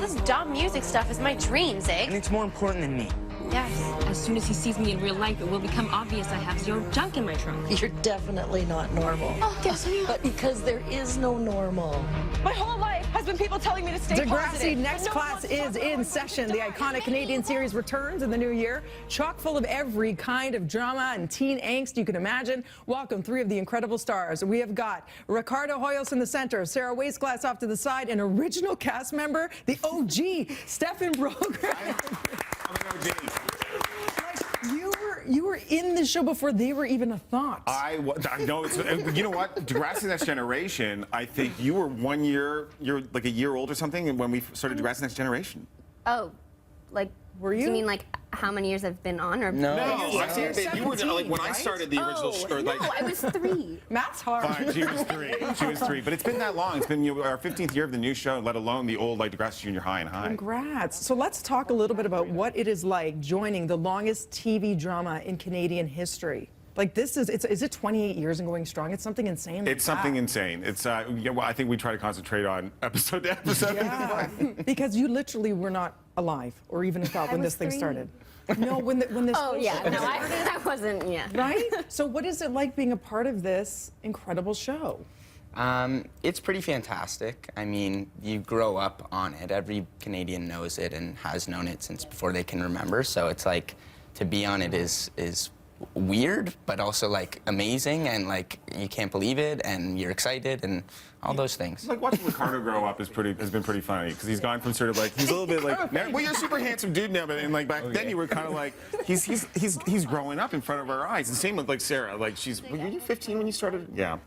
this dumb music stuff is my dream, Zig. And it's more important than me. Yes. As soon as he sees me in real life, it will become obvious I have zero junk in my trunk. You're definitely not normal. Oh, yes, I am. But because there is no normal. My whole life has been people telling me to stay Degrassi positive. Next No one Class wants to is talk about in what session. The I'm iconic doing. Canadian series returns in the new year, chock full of every kind of drama and teen angst you can imagine. Welcome three of the incredible stars. We have got Ricardo Hoyos in the center, Sara Waisglass off to the side, and original cast member, the OG, Stefan Brogren. You were in the show before they were even a thought. I know. You know what? Degrassi Next Generation, I think you were 1 year, you're like a year old or something when we started Degrassi Next Generation. Oh, like, Were you? Do you mean like how many years I've been on? Or No, you're I think that you were 17, like when I right? started the original show. Like, no, I was 3. Math's hard. fine, she was 3. She was 3. But it's been that long. It's been our 15th year of the new show, let alone the old like Degrassi Junior High and High. Congrats. So let's talk a little bit about what it is like joining the longest TV drama in Canadian history. Like this is it 28 years and going strong? It's something insane. It's something insane. It's yeah, well, I think we try to concentrate on episode to episode. Yeah, because you literally were not alive or even a thought when this thing 3. started. No, when this. Oh yeah, no, I wasn't. Yeah. Right? So what is it like being a part of this incredible show? It's pretty fantastic. I mean, you grow up on it. Every Canadian knows it and has known it since before they can remember. So it's like to be on it is weird, but also like amazing, and like you can't believe it, and you're excited, and all those things. Like watching Ricardo grow up has been pretty funny because he's gone from sort of like he's a little bit like well, you're a super handsome dude now, but and like back then you were kind of like he's growing up in front of our eyes. The same with like Sara, like were you 15 when you started? Yeah.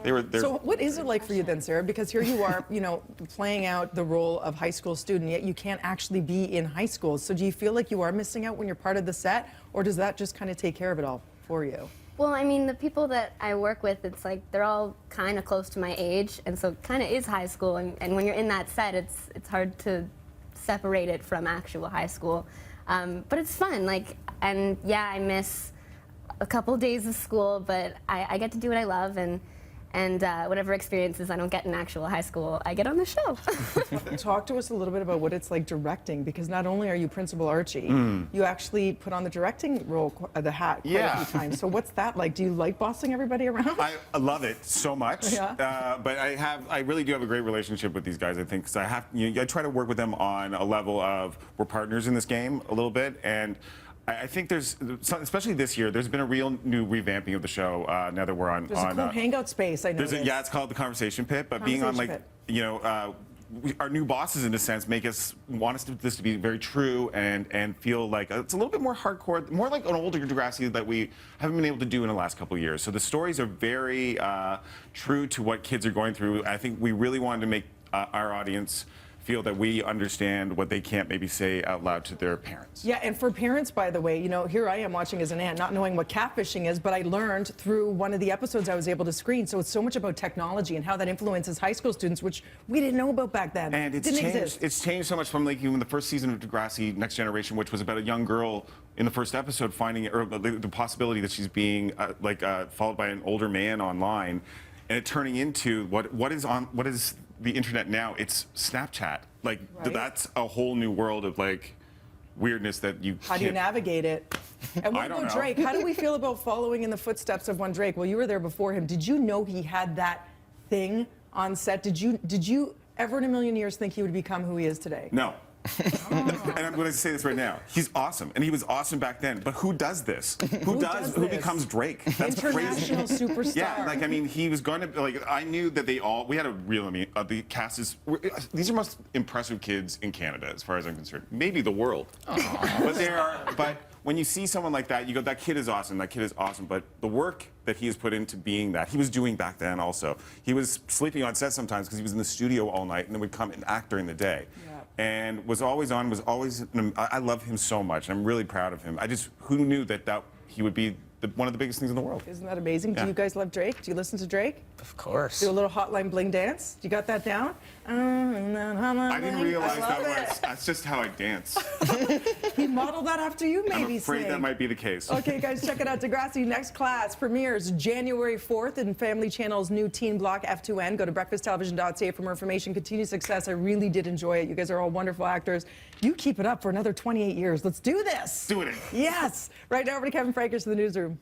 They're So what is it like for you then, Sara? Because here you are, you know, playing out the role of high school student, yet you can't actually be in high school. So do you feel like you are missing out when you're part of the set, or does that just kind of take care of it all for you? Well, I mean, the people that I work with, it's like they're all kind of close to my age, and so kind of is high school. And when you're in that set, it's hard to separate it from actual high school. But it's fun. Like, and yeah, I miss a couple days of school, but I get to do what I love, and whatever experiences I don't get in actual high school, I get on the show. Talk to us a little bit about what it's like directing, because not only are you Principal Archie, you actually put on the directing role, the hat, quite a few times. So what's that like? Do you like bossing everybody around? I love it so much. Yeah. But I really do have a great relationship with these guys. I think because I try to work with them on a level of we're partners in this game a little bit, and I think there's, especially this year, there's been a real new revamping of the show now that we're on. There's a cool hangout space, I know. Yeah, it's called the Conversation Pit, but being on like, you know, our new bosses in a sense make us want this to be very true and feel like it's a little bit more hardcore, more like an older Degrassi that we haven't been able to do in the last couple of years. So the stories are very true to what kids are going through. I think we really wanted to make our audience feel that we understand what they can't maybe say out loud to their parents. Yeah, and for parents, by the way, you know, here I am watching as an aunt, not knowing what catfishing is, but I learned through one of the episodes I was able to screen. So it's so much about technology and how that influences high school students, which we didn't know about back then. And it's changed. It's changed so much from like even the first season of Degrassi Next Generation, which was about a young girl in the first episode finding or the possibility that she's being followed by an older man online, and it turning into what is the internet now? It's Snapchat. Like that's a whole new world of like weirdness that you How do you navigate it? And what about Drake? How do we feel about following in the footsteps of one Drake? Well, you were there before him. Did you know he had that thing on set? Did you ever in a million years think he would become who he is today? No. And I'm going to say this right now. He's awesome, and he was awesome back then. But who does this? Who becomes Drake? That's international crazy. Superstar. Yeah, like I mean, he was going to like. I knew that we had a real. I mean, the cast is. These are most impressive kids in Canada, as far as I'm concerned. Maybe the world. But they are. But when you see someone like that, you go, that kid is awesome. That kid is awesome. But the work that he has put into being that, he was doing back then also. He was sleeping on set sometimes because he was in the studio all night and then would come and act during the day. Yeah. And was always on, I love him so much. I'm really proud of him. Who knew that he would be one of the biggest things in the world. Isn't that amazing? Yeah. Do you guys love Drake? Do you listen to Drake? Of course. Do a little Hotline Bling dance? You got that down? I didn't realize love it. that's just how I dance. He modeled that after you, maybe. I'm afraid Snake. that might be the case. Okay, guys, check it out. Degrassi Next Class premieres January 4th in Family Channel's new teen block F2N. Go to breakfasttelevision.ca for more information. Continued success. I really did enjoy it. You guys are all wonderful actors. You keep it up for another 28 years. Let's do this. Do it. Yes. Right now, over to Kevin Frankers to the newsroom.